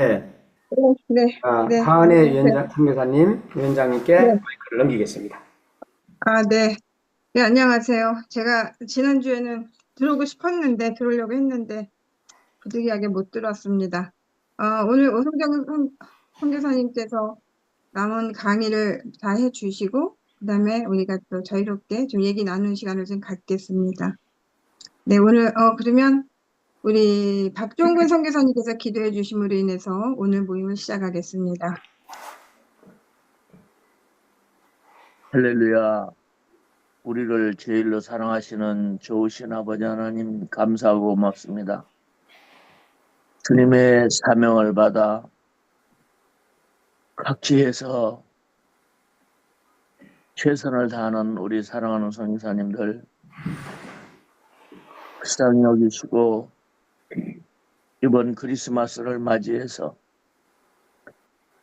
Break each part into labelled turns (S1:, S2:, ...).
S1: 네, 네,
S2: 하은혜
S1: 안녕하세요.
S2: 위원장, 선교사님, 위원장님께
S1: 네,
S2: 마이크를 넘기겠습니다.
S1: 네. 네, 안녕하세요. 제가 지난주에는 들어오고 싶었는데, 들어오려고 했는데, 부득이하게 못 들었습니다. 오늘 오성경 선교사님께서 남은 강의를 다 해주시고, 그 다음에 우리가 또 자유롭게 좀 얘기 나누는 시간을 좀 갖겠습니다. 네, 오늘, 그러면 우리 박종근 선교사님께서 기도해 주심으로 인해서 오늘 모임을 시작하겠습니다.
S3: 할렐루야. 우리를 제일로 사랑하시는 좋으신 아버지 하나님 감사하고 고맙습니다. 주님의 사명을 받아 각지에서 최선을 다하는 우리 사랑하는 성교사님들 불쌍히 여기시고 이번 크리스마스를 맞이해서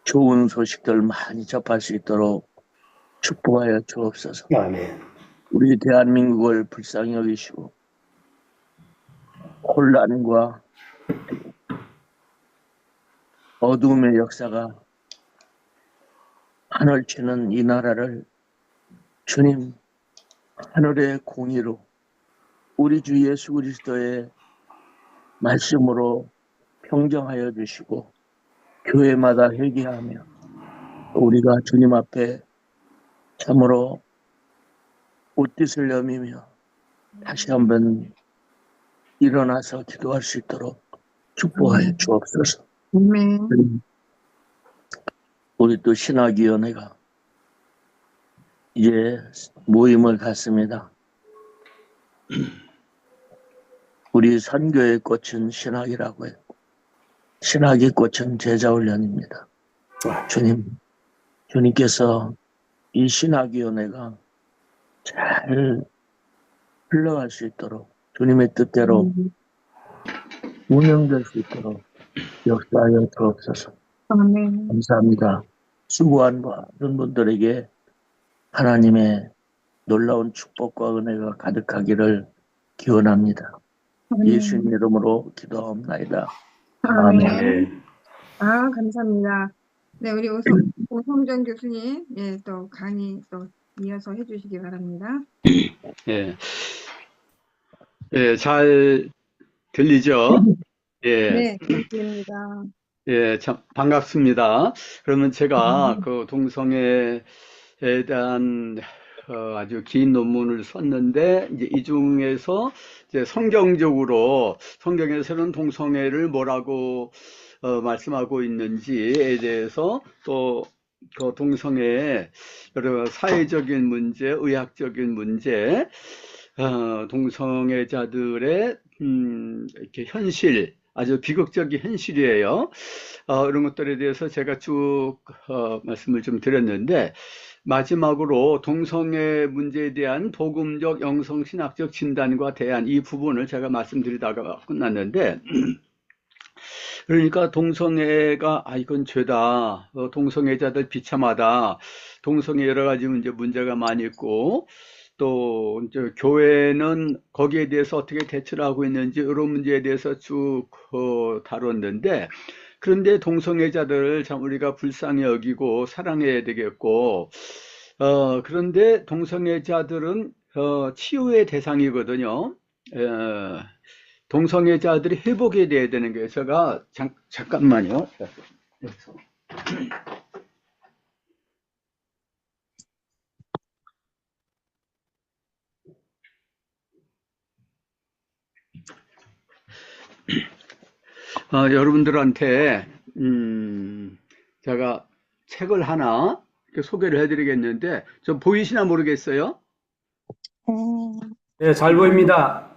S3: 좋은 소식들 많이 접할 수 있도록 축복하여 주옵소서.
S2: 아멘.
S3: 우리 대한민국을 불쌍히 여기시고 혼란과 어두움의 역사가 하늘 치는 이 나라를 주님 하늘의 공의로 우리 주 예수 그리스도의 말씀으로 평정하여 주시고 교회마다 회개하며 우리가 주님 앞에 참으로 옷깃을 여미며 다시 한번 일어나서 기도할 수 있도록 축복하여 주옵소서.
S1: 네.
S3: 우리 또 신학위원회가 이제 모임을 갖습니다. 우리 선교의 꽃은 신학이라고 해요. 신학의 꽃은 제자훈련입니다. 주님께서 이 신학위원회가 잘 흘러갈 수 있도록 주님의 뜻대로 운영될 수 있도록 역사하여 주옵소서.
S1: 아멘.
S3: 감사합니다. 수고한 많은 분들에게 하나님의 놀라운 축복과 은혜가 가득하기를 기원합니다. 예수님 이름으로 기도합니다. 아멘.
S1: 아멘. 감사합니다. 네, 우리 오성정 교수님, 예, 또 강의 또 이어서 해주시기 바랍니다.
S4: 예, 예, 잘 들리죠? 예,
S1: 네, 잘 들립니다.
S4: 예, 참 반갑습니다. 그러면 제가 그 동성애에 대한 아주 긴 논문을 썼는데 이제 이 중에서 이제 성경에서는 동성애를 뭐라고 말씀하고 있는지에 대해서 또 그 동성애의 여러 사회적인 문제, 의학적인 문제, 동성애자들의 이렇게 현실, 아주 비극적인 현실이에요. 이런 것들에 대해서 제가 쭉 말씀을 좀 드렸는데, 마지막으로 동성애 문제에 대한 복음적 영성신학적 진단과 대안, 이 부분을 제가 말씀드리다가 끝났는데, 그러니까 동성애가 이건 죄다, 동성애자들 비참하다, 동성애 여러 가지 문제가 많이 있고, 또 이제 교회는 거기에 대해서 어떻게 대처를 하고 있는지 이런 문제에 대해서 쭉 다뤘는데, 그런데 동성애자들을 참 우리가 불쌍히 여기고 사랑해야 되겠고, 그런데 동성애자들은 치유의 대상이거든요. 동성애자들이 회복이 돼야 되는 거예요. 제가 잠깐만요. 여러분들한테 제가 책을 하나 이렇게 소개를 해드리겠는데, 좀 보이시나 모르겠어요?
S2: 네, 잘 보입니다.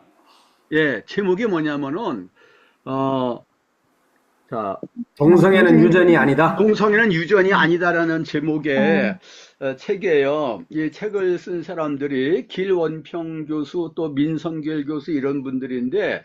S4: 예, 제목이 뭐냐면은 자,
S2: 동성애는 유전이 아니다.
S4: 동성애는 유전이 아니다라는 제목의 책이에요. 이 책을 쓴 사람들이 길원평 교수, 또 민성길 교수 이런 분들인데,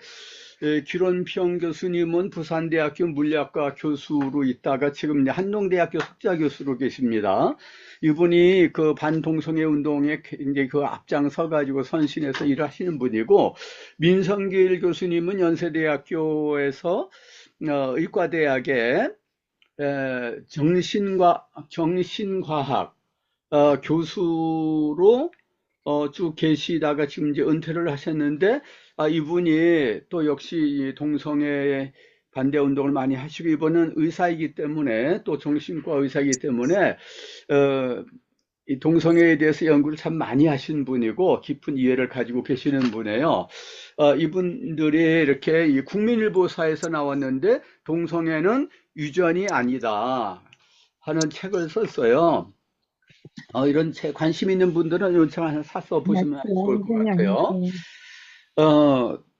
S4: 길원평 교수님은 부산대학교 물리학과 교수로 있다가 지금 한동대학교 석좌 교수로 계십니다. 이분이 그 반동성애 운동에 이제 그 앞장서 가지고 선신해서 일하시는 분이고, 민성길 교수님은 연세대학교에서 의과대학에 정신과학 교수로 쭉 계시다가 지금 이제 은퇴를 하셨는데, 이분이 또 역시 이 동성애 반대 운동을 많이 하시고, 이분은 의사이기 때문에, 또 정신과 의사이기 때문에 이 동성애에 대해서 연구를 참 많이 하신 분이고 깊은 이해를 가지고 계시는 분이에요. 이분들이 이렇게 이 국민일보사에서 나왔는데 동성애는 유전이 아니다 하는 책을 썼어요. 이런 책 관심 있는 분들은 이런 책 하나 사서 보시면 좋을 것 같아요.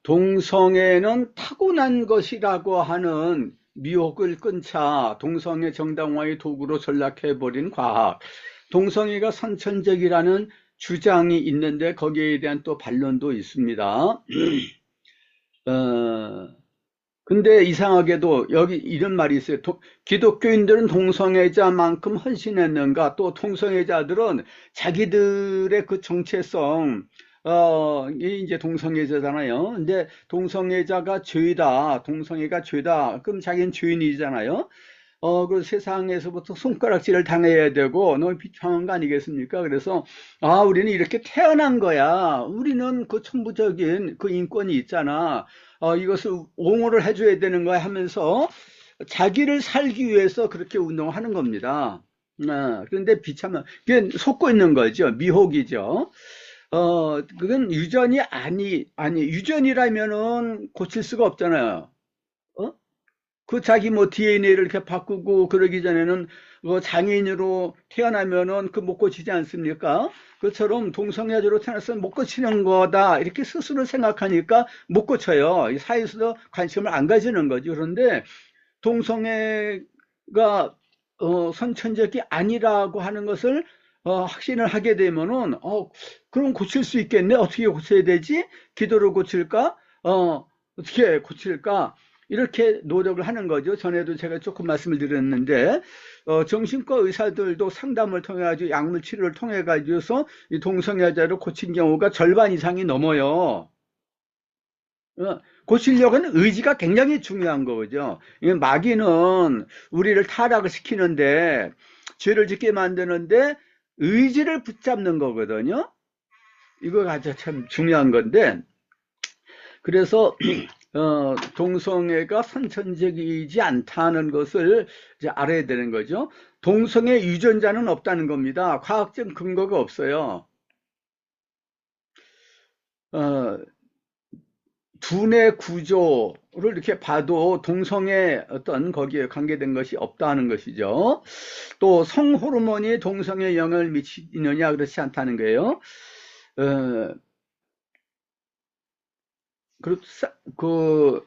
S4: 동성애는 타고난 것이라고 하는 미혹을 끊자 동성애 정당화의 도구로 전락해버린 과학. 동성애가 선천적이라는 주장이 있는데 거기에 대한 또 반론도 있습니다. 근데 이상하게도 여기 이런 말이 있어요. 기독교인들은 동성애자만큼 헌신했는가? 또 동성애자들은 자기들의 그 정체성, 이 이제 동성애자잖아요. 근데 동성애자가 죄다, 동성애가 죄다. 그럼 자기는 죄인이잖아요. 그 세상에서부터 손가락질을 당해야 되고 너무 비참한 거 아니겠습니까? 그래서 우리는 이렇게 태어난 거야. 우리는 그 천부적인 그 인권이 있잖아. 이것을 옹호를 해줘야 되는 거야 하면서 자기를 살기 위해서 그렇게 운동하는 겁니다. 그런데 비참한, 그게 속고 있는 거죠. 미혹이죠. 그건 유전이라면은 고칠 수가 없잖아요. 그 자기 뭐 DNA를 이렇게 바꾸고 그러기 전에는 장애인으로 태어나면은 그 못 고치지 않습니까? 그처럼 동성애자로 태어났으면 못 고치는 거다 이렇게 스스로 생각하니까 못 고쳐요. 이 사회에서도 관심을 안 가지는 거죠. 그런데 동성애가 선천적이 아니라고 하는 것을 확신을 하게 되면은 그럼 고칠 수 있겠네. 어떻게 고쳐야 되지? 기도로 고칠까? 어떻게 고칠까? 이렇게 노력을 하는 거죠. 전에도 제가 조금 말씀을 드렸는데, 정신과 의사들도 상담을 통해 가지고 약물 치료를 통해 가지고서 이 동성애자를 고친 경우가 절반 이상이 넘어요. 고치려고는 의지가 굉장히 중요한 거죠. 마귀는 우리를 타락을 시키는데, 죄를 짓게 만드는데, 의지를 붙잡는 거거든요. 이거 참 중요한 건데, 그래서 동성애가 선천적이지 않다는 것을 이제 알아야 되는 거죠. 동성애 유전자는 없다는 겁니다. 과학적 근거가 없어요. 두뇌 구조를 이렇게 봐도 동성애 어떤 거기에 관계된 것이 없다는 것이죠. 또 성호르몬이 동성애에 영향을 미치느냐 그렇지 않다는 거예요. 그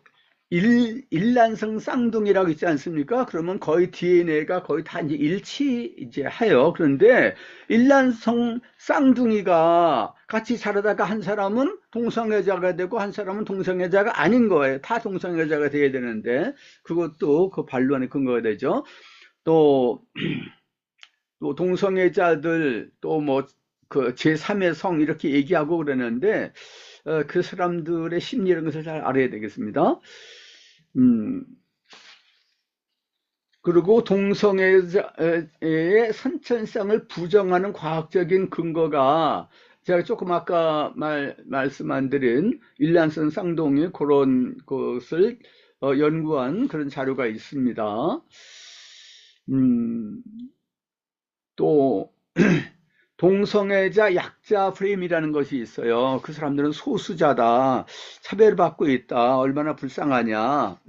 S4: 일란성 쌍둥이라고 있지 않습니까? 그러면 거의 DNA가 거의 다 이제 일치해요. 그런데 일란성 쌍둥이가 같이 자라다가 한 사람은 동성애자가 되고 한 사람은 동성애자가 아닌 거예요. 다 동성애자가 돼야 되는데 그것도 그 반론의 근거가 되죠. 또 동성애자들 또 뭐 그 제3의 성 이렇게 얘기하고 그러는데 그 사람들의 심리 이런 것을 잘 알아야 되겠습니다. 그리고 동성애의 선천성을 부정하는 과학적인 근거가 제가 조금 아까 말씀 안 드린 일란성 쌍둥이 그런 것을 연구한 그런 자료가 있습니다. 또 동성애자 약자 프레임이라는 것이 있어요. 그 사람들은 소수자다. 차별받고 있다. 얼마나 불쌍하냐.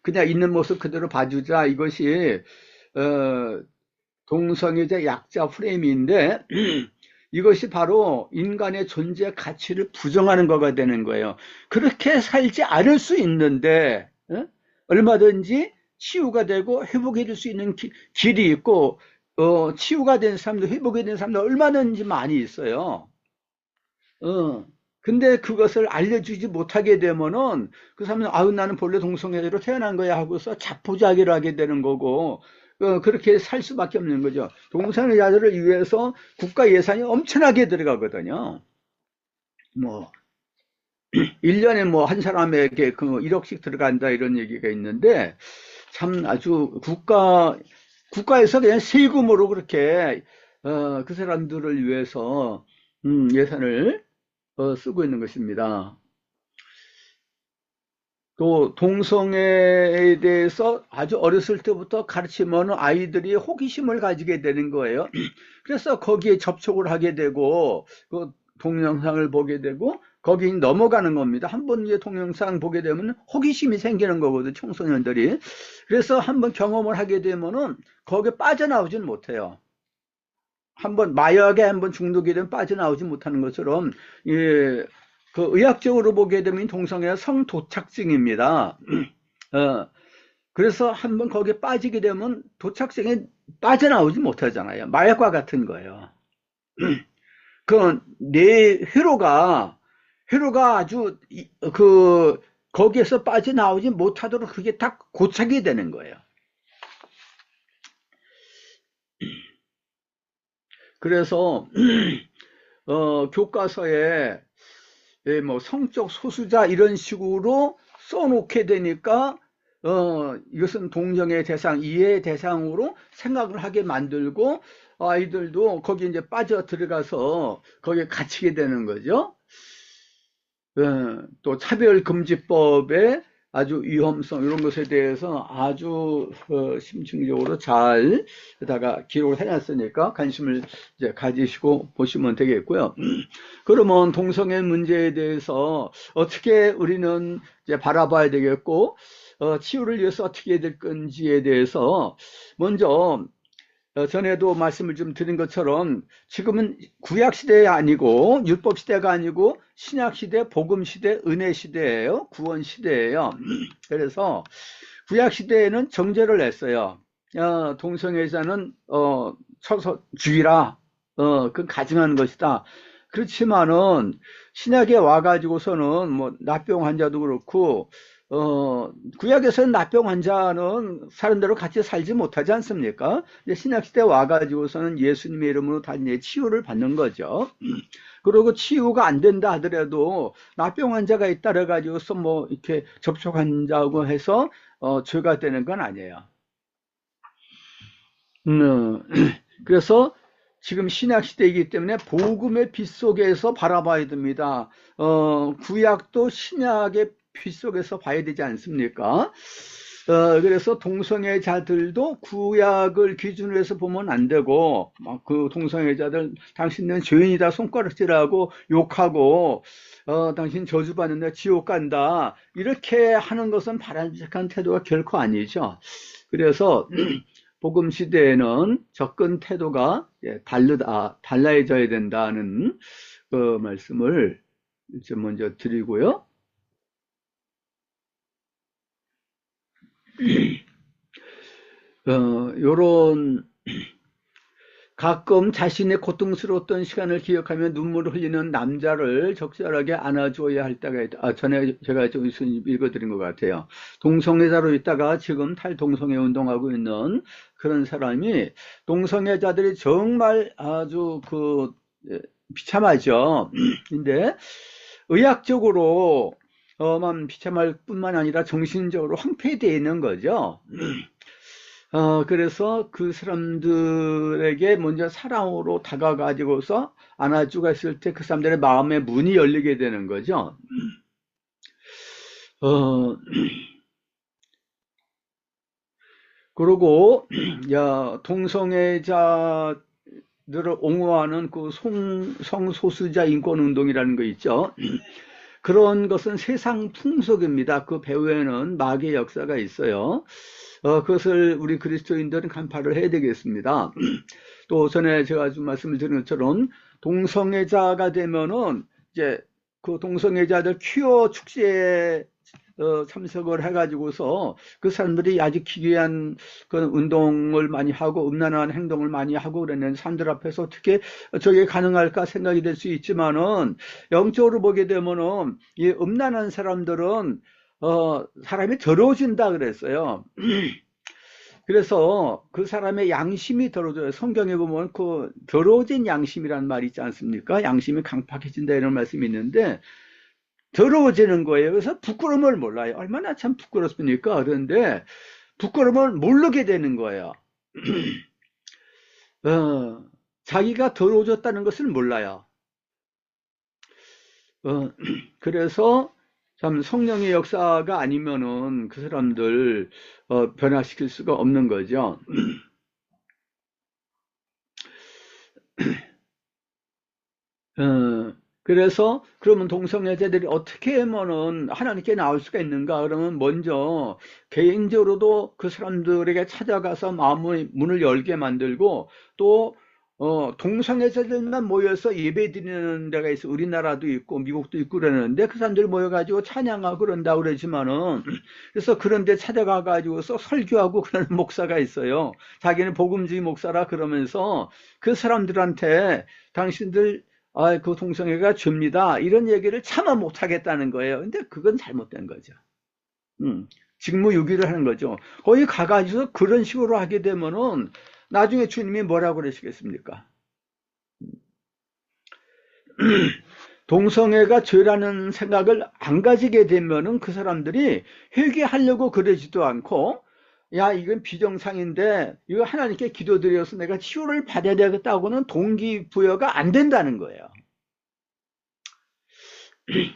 S4: 그냥 있는 모습 그대로 봐주자. 이것이 동성애자 약자 프레임인데 이것이 바로 인간의 존재 가치를 부정하는 거가 되는 거예요. 그렇게 살지 않을 수 있는데 얼마든지 치유가 되고 회복해 줄 수 있는 길이 있고 치유가 된 사람도 회복이 된 사람도 얼마든지 많이 있어요. 근데 그것을 알려주지 못하게 되면은 그 사람은 나는 본래 동성애자로 태어난 거야 하고서 자포자기를 하게 되는 거고 그렇게 살 수밖에 없는 거죠. 동성애자들을 위해서 국가 예산이 엄청나게 들어가거든요. 뭐 1년에 뭐 한 사람에게 그 1억씩 들어간다 이런 얘기가 있는데 참 아주 국가에서 그냥 세금으로 그렇게 그 사람들을 위해서 예산을 쓰고 있는 것입니다. 또 동성애에 대해서 아주 어렸을 때부터 가르치면 아이들이 호기심을 가지게 되는 거예요. 그래서 거기에 접촉을 하게 되고 그 동영상을 보게 되고 거기 넘어가는 겁니다. 한번 이제 동영상 보게 되면 호기심이 생기는 거거든요, 청소년들이. 그래서 한번 경험을 하게 되면은 거기에 빠져나오진 못해요. 한번 마약에 한번 중독이 되면 빠져나오지 못하는 것처럼, 예, 그 의학적으로 보게 되면 동성애가 성도착증입니다. 그래서 한번 거기에 빠지게 되면 도착증에 빠져나오지 못하잖아요. 마약과 같은 거예요. 그 내 회로가 아주 거기에서 빠져나오지 못하도록 그게 다 고착이 되는 거예요. 그래서 교과서에 뭐 성적 소수자 이런 식으로 써놓게 되니까 이것은 동정의 대상, 이해의 대상으로 생각을 하게 만들고 아이들도 거기 이제 빠져 들어가서 거기에 갇히게 되는 거죠. 또 차별금지법의 아주 위험성 이런 것에 대해서 아주 심층적으로 잘다가 기록을 해놨으니까 관심을 이제 가지시고 보시면 되겠고요. 그러면 동성애 문제에 대해서 어떻게 우리는 이제 바라봐야 되겠고 치유를 위해서 어떻게 해야 될 건지에 대해서 먼저 전에도 말씀을 좀 드린 것처럼 지금은 구약시대 아니고 율법시대가 아니고 신약시대, 복음시대, 은혜시대예요. 구원시대예요. 그래서 구약시대에는 정죄를 냈어요. 동성애자는 쳐서 죽이라. 그건 가증하는 것이다. 그렇지만은 신약에 와가지고서는 뭐 납병 환자도 그렇고 구약에서는 납병 환자는 사람들하고 같이 살지 못하지 않습니까? 신약시대 와가지고서는 예수님의 이름으로 다 이제 치유를 받는 거죠. 그리고 치유가 안 된다 하더라도 납병 환자가 있다 그래가지고서 뭐 이렇게 접촉한다고 해서 죄가 되는 건 아니에요. 그래서 지금 신약시대이기 때문에 복음의 빛 속에서 바라봐야 됩니다. 구약도 신약의 빛 속에서 봐야 되지 않습니까? 그래서 동성애자들도 구약을 기준으로 해서 보면 안 되고, 막 그 동성애자들, 당신은 죄인이다, 손가락질하고 욕하고, 당신 저주받는다, 지옥 간다, 이렇게 하는 것은 바람직한 태도가 결코 아니죠. 그래서, 복음 시대에는 접근 태도가 달라져야 된다는 그 말씀을 이제 먼저 드리고요. 요런 가끔 자신의 고통스러웠던 시간을 기억하며 눈물을 흘리는 남자를 적절하게 안아줘야 할 때가 있다. 전에 제가 좀 읽어드린 것 같아요. 동성애자로 있다가 지금 탈동성애 운동하고 있는 그런 사람이 동성애자들이 정말 아주 비참하죠. 근데 의학적으로 만 비참할 뿐만 아니라 정신적으로 황폐되어 있는 거죠. 그래서 그 사람들에게 먼저 사랑으로 다가가지고서 안아주고 했을 때 그 사람들의 마음의 문이 열리게 되는 거죠. 그리고 동성애자들을 옹호하는 그 성소수자 인권운동이라는 거 있죠. 그런 것은 세상 풍속입니다. 그 배후에는 마귀의 역사가 있어요. 그것을 우리 그리스도인들은 간파를 해야 되겠습니다. 또 전에 제가 좀 말씀을 드린 것처럼 동성애자가 되면은 이제 그 동성애자들 퀴어 축제에 참석을 해가지고서 그 사람들이 아주 기괴한 그런 운동을 많이 하고 음란한 행동을 많이 하고 그랬는데 사람들 앞에서 어떻게 저게 가능할까 생각이 될 수 있지만은 영적으로 보게 되면은 이 음란한 사람들은 사람이 더러워진다 그랬어요. 그래서 그 사람의 양심이 더러워져요. 성경에 보면 그 더러워진 양심이라는 말이 있지 않습니까? 양심이 강팍해진다 이런 말씀이 있는데 더러워지는 거예요. 그래서 부끄러움을 몰라요. 얼마나 참 부끄럽습니까? 그런데 부끄러움을 모르게 되는 거예요. 자기가 더러워졌다는 것을 몰라요. 그래서 참 성령의 역사가 아니면은 그 사람들 변화시킬 수가 없는 거죠. 그래서 그러면 동성애자들이 어떻게 하면은 하나님께 나올 수가 있는가? 그러면 먼저 개인적으로도 그 사람들에게 찾아가서 마음의 문을 열게 만들고, 또 동성애자들만 모여서 예배 드리는 데가 있어. 우리나라도 있고 미국도 있고 그러는데 그 사람들 모여가지고 찬양하고 그런다고 그러지만은, 그래서 그런 데 찾아가 가지고서 설교하고 그러는 목사가 있어요. 자기는 복음주의 목사라 그러면서 그 사람들한테 당신들 그 동성애가 죄입니다, 이런 얘기를 차마 못하겠다는 거예요. 근데 그건 잘못된 거죠. 직무유기를 하는 거죠. 거기 가가지고 그런 식으로 하게 되면은 나중에 주님이 뭐라고 그러시겠습니까? 동성애가 죄라는 생각을 안 가지게 되면은 그 사람들이 회개하려고 그러지도 않고, 야, 이건 비정상인데 이거 하나님께 기도드려서 내가 치유를 받아야 되겠다고는 동기부여가 안 된다는 거예요.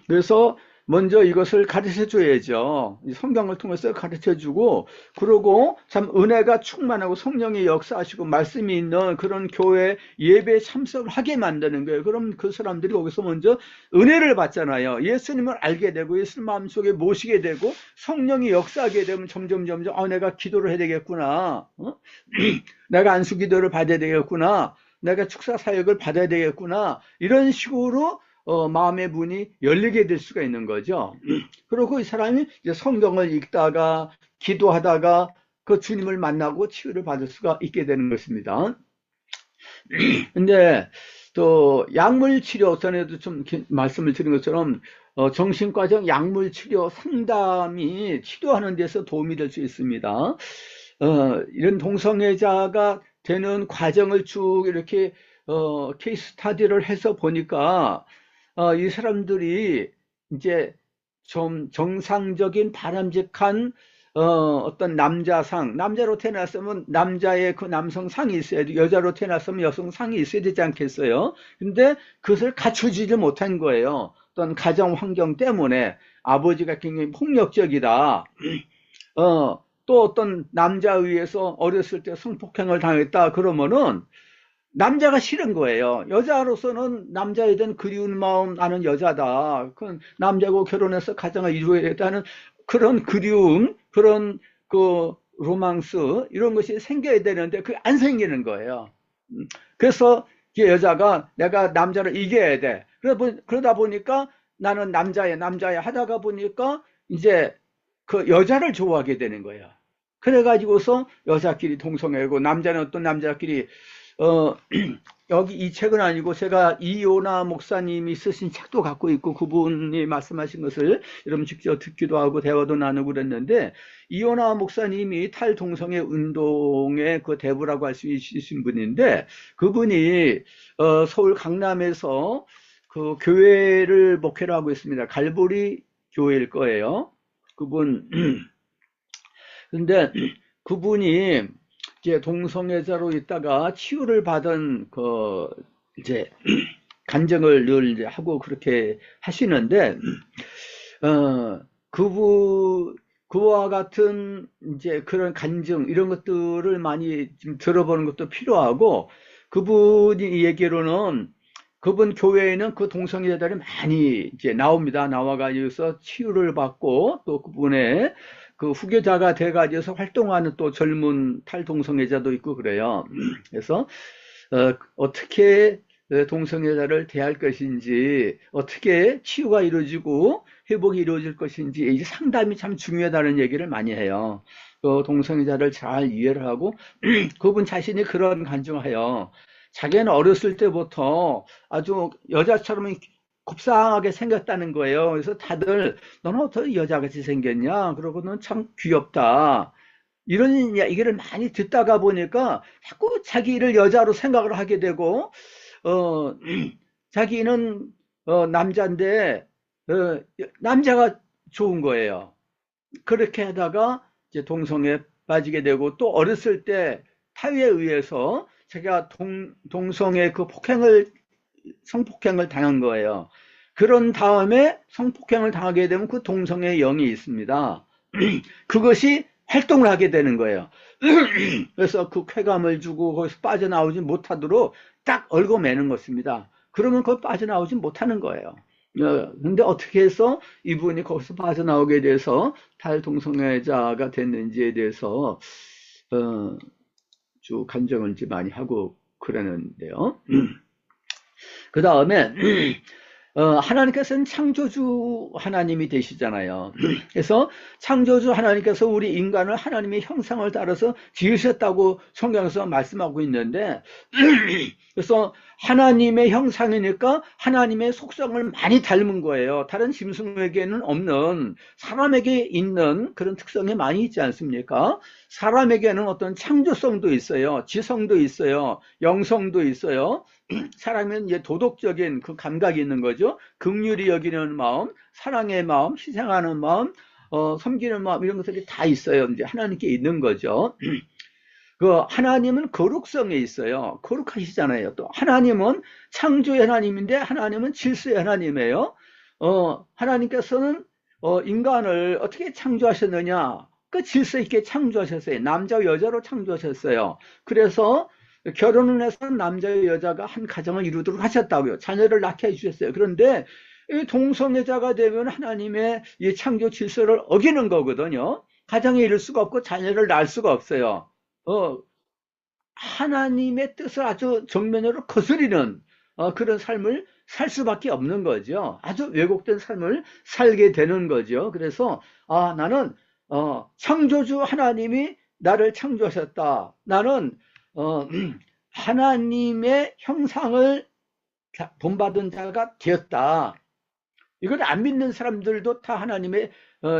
S4: 그래서 먼저 이것을 가르쳐 줘야죠. 성경을 통해서 가르쳐 주고, 그러고 참 은혜가 충만하고 성령이 역사하시고 말씀이 있는 그런 교회 예배에 참석을 하게 만드는 거예요. 그럼 그 사람들이 거기서 먼저 은혜를 받잖아요. 예수님을 알게 되고 예수님 마음속에 모시게 되고 성령이 역사하게 되면 점점 내가 기도를 해야 되겠구나, 내가 안수 기도를 받아야 되겠구나, 내가 축사 사역을 받아야 되겠구나, 이런 식으로 마음의 문이 열리게 될 수가 있는 거죠. 그리고 이 사람이 이제 성경을 읽다가 기도하다가 그 주님을 만나고 치유를 받을 수가 있게 되는 것입니다. 근데 또 약물 치료, 전에도 좀 말씀을 드린 것처럼 정신과적 약물 치료 상담이 치료하는 데서 도움이 될 수 있습니다. 이런 동성애자가 되는 과정을 쭉 이렇게 케이스 스타디를 해서 보니까 이 사람들이 이제 좀 정상적인 바람직한 어떤 남자상, 남자로 태어났으면 남자의 그 남성상이 있어야 돼, 여자로 태어났으면 여성상이 있어야 되지 않겠어요? 근데 그것을 갖추지를 못한 거예요. 어떤 가정 환경 때문에 아버지가 굉장히 폭력적이다, 또 어떤 남자에 의해서 어렸을 때 성폭행을 당했다 그러면은 남자가 싫은 거예요. 여자로서는 남자에 대한 그리운 마음, 나는 여자다, 그 남자고 결혼해서 가정을 이루어야겠다는 그런 그리움, 그런 그 로망스, 이런 것이 생겨야 되는데 그게 안 생기는 거예요. 그래서 여자가 내가 남자를 이겨야 돼. 그러다 보니까 나는 남자야 하다가 보니까 이제 그 여자를 좋아하게 되는 거예요. 그래가지고서 여자끼리 동성애고, 남자는 또 남자끼리 여기 이 책은 아니고 제가 이요나 목사님이 쓰신 책도 갖고 있고, 그분이 말씀하신 것을 여러분 직접 듣기도 하고 대화도 나누고 그랬는데, 이요나 목사님이 탈동성애 운동의 그 대부라고 할 수 있으신 분인데, 그분이 서울 강남에서 그 교회를 목회를 하고 있습니다. 갈보리 교회일 거예요, 그분. 근데 그분이 이제 동성애자로 있다가 치유를 받은 그 이제 간증을 늘 이제 하고 그렇게 하시는데, 그와 같은 이제 그런 간증, 이런 것들을 많이 좀 들어보는 것도 필요하고, 그분이 얘기로는 그분 교회에는 그 동성애자들이 많이 이제 나옵니다. 나와가지고서 치유를 받고, 또 그분의 그 후계자가 돼가지고서 활동하는 또 젊은 탈동성애자도 있고 그래요. 그래서 어떻게 동성애자를 대할 것인지, 어떻게 치유가 이루어지고 회복이 이루어질 것인지, 이 상담이 참 중요하다는 얘기를 많이 해요. 동성애자를 잘 이해를 하고 그분 자신이 그런 간증해요. 자기는 어렸을 때부터 아주 여자처럼 곱상하게 생겼다는 거예요. 그래서 다들 너는 어떻게 여자같이 생겼냐, 그러고 넌 참 귀엽다, 이런 얘기를 많이 듣다가 보니까 자꾸 자기를 여자로 생각을 하게 되고, 자기는 남자인데 남자가 좋은 거예요. 그렇게 하다가 이제 동성애 빠지게 되고 또 어렸을 때 타위에 의해서 제가 동성애 그 성폭행을 당한 거예요. 그런 다음에 성폭행을 당하게 되면 그 동성애 영이 있습니다. 그것이 활동을 하게 되는 거예요. 그래서 그 쾌감을 주고 거기서 빠져나오지 못하도록 딱 얽어매는 것입니다. 그러면 거기 빠져나오지 못하는 거예요. 근데 어떻게 해서 이분이 거기서 빠져나오게 돼서 탈동성애자가 됐는지에 대해서 쭉 간증을 이제 많이 하고 그러는데요. 그 다음에 하나님께서는 창조주 하나님이 되시잖아요. 그래서 창조주 하나님께서 우리 인간을 하나님의 형상을 따라서 지으셨다고 성경에서 말씀하고 있는데, 그래서 하나님의 형상이니까 하나님의 속성을 많이 닮은 거예요. 다른 짐승에게는 없는, 사람에게 있는 그런 특성이 많이 있지 않습니까? 사람에게는 어떤 창조성도 있어요. 지성도 있어요. 영성도 있어요. 사람은 이제 도덕적인 그 감각이 있는 거죠. 긍휼히 여기는 마음, 사랑의 마음, 희생하는 마음, 섬기는 마음, 이런 것들이 다 있어요. 이제 하나님께 있는 거죠. 그 하나님은 거룩성에 있어요. 거룩하시잖아요. 또 하나님은 창조의 하나님인데 하나님은 질서의 하나님이에요. 하나님께서는 인간을 어떻게 창조하셨느냐? 그 질서 있게 창조하셨어요. 남자와 여자로 창조하셨어요. 그래서 결혼을 해서 남자와 여자가 한 가정을 이루도록 하셨다고요. 자녀를 낳게 해주셨어요. 그런데 동성애자가 되면 하나님의 이 창조 질서를 어기는 거거든요. 가정에 이룰 수가 없고 자녀를 낳을 수가 없어요. 하나님의 뜻을 아주 정면으로 거스리는 그런 삶을 살 수밖에 없는 거죠. 아주 왜곡된 삶을 살게 되는 거죠. 그래서 나는 창조주 하나님이 나를 창조하셨다. 나는 하나님의 형상을 본받은 자가 되었다. 이걸 안 믿는 사람들도 다 하나님의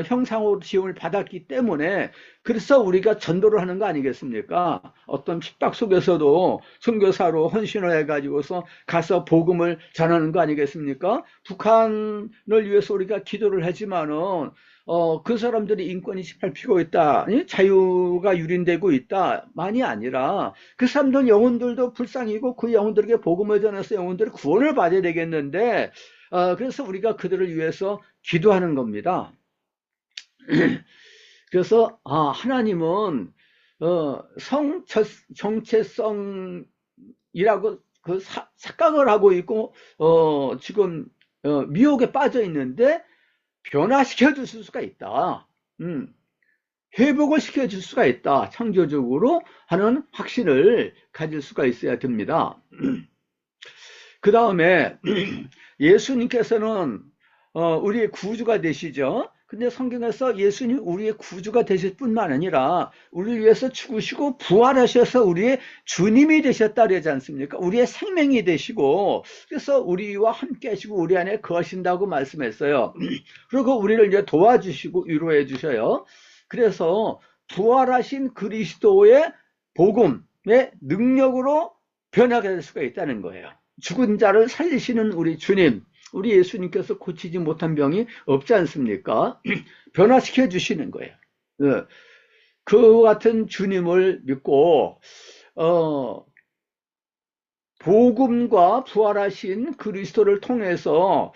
S4: 형상으로 지음을 받았기 때문에, 그래서 우리가 전도를 하는 거 아니겠습니까? 어떤 핍박 속에서도 선교사로 헌신을 해가지고서 가서 복음을 전하는 거 아니겠습니까? 북한을 위해서 우리가 기도를 하지만은 그 사람들이 인권이 밟히고 있다, 자유가 유린되고 있다 만이 아니라 그 사람들 영혼들도 불쌍히고 그 영혼들에게 복음을 전해서 영혼들이 구원을 받아야 되겠는데, 그래서 우리가 그들을 위해서 기도하는 겁니다. 그래서 하나님은 정체성이라고 그 착각을 하고 있고 지금 미혹에 빠져 있는데 변화시켜 줄 수가 있다. 회복을 시켜줄 수가 있다. 창조적으로 하는 확신을 가질 수가 있어야 됩니다. 그 다음에 예수님께서는 우리의 구주가 되시죠. 근데 성경에서 예수님 우리의 구주가 되실 뿐만 아니라 우리를 위해서 죽으시고 부활하셔서 우리의 주님이 되셨다 그러지 않습니까? 우리의 생명이 되시고, 그래서 우리와 함께 하시고 우리 안에 거하신다고 말씀했어요. 그리고 우리를 이제 도와주시고 위로해 주셔요. 그래서 부활하신 그리스도의 복음의 능력으로 변하게 될 수가 있다는 거예요. 죽은 자를 살리시는 우리 주님, 우리 예수님께서 고치지 못한 병이 없지 않습니까? 변화시켜 주시는 거예요. 그 같은 주님을 믿고 복음과 부활하신 그리스도를 통해서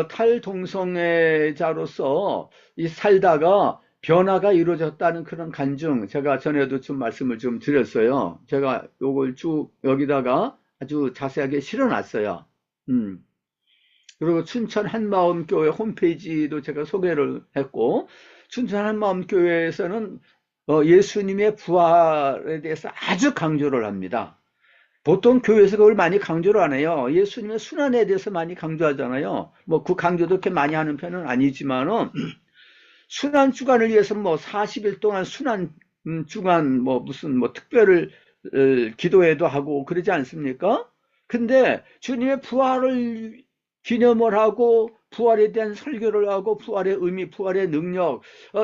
S4: 탈동성애자로서 살다가 변화가 이루어졌다는 그런 간증, 제가 전에도 좀 말씀을 좀 드렸어요. 제가 요걸 쭉 여기다가 아주 자세하게 실어놨어요. 그리고 춘천 한마음교회 홈페이지도 제가 소개를 했고, 춘천 한마음교회에서는 예수님의 부활에 대해서 아주 강조를 합니다. 보통 교회에서 그걸 많이 강조를 안 해요. 예수님의 순환에 대해서 많이 강조하잖아요. 뭐 그 강조도 그렇게 많이 하는 편은 아니지만은, 순환 주간을 위해서 뭐 40일 동안 순환 주간 뭐 무슨 뭐 특별을 기도회도 하고 그러지 않습니까? 근데 주님의 부활을 기념을 하고 부활에 대한 설교를 하고 부활의 의미, 부활의 능력,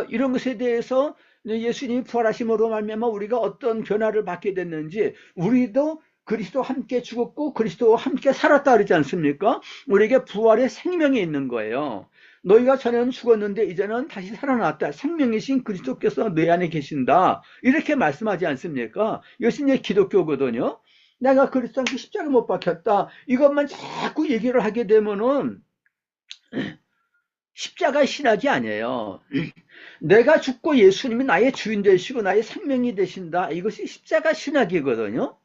S4: 이런 것에 대해서 예수님이 부활하심으로 말미암아 우리가 어떤 변화를 받게 됐는지, 우리도 그리스도와 함께 죽었고 그리스도와 함께 살았다 그러지 않습니까? 우리에게 부활의 생명이 있는 거예요. 너희가 전에는 죽었는데 이제는 다시 살아났다. 생명이신 그리스도께서 내 안에 계신다. 이렇게 말씀하지 않습니까? 이것이 이제 기독교거든요. 내가 그리스도 안에 십자가 못 박혔다. 이것만 자꾸 얘기를 하게 되면은 십자가 신학이 아니에요. 내가 죽고 예수님이 나의 주인 되시고 나의 생명이 되신다. 이것이 십자가 신학이거든요.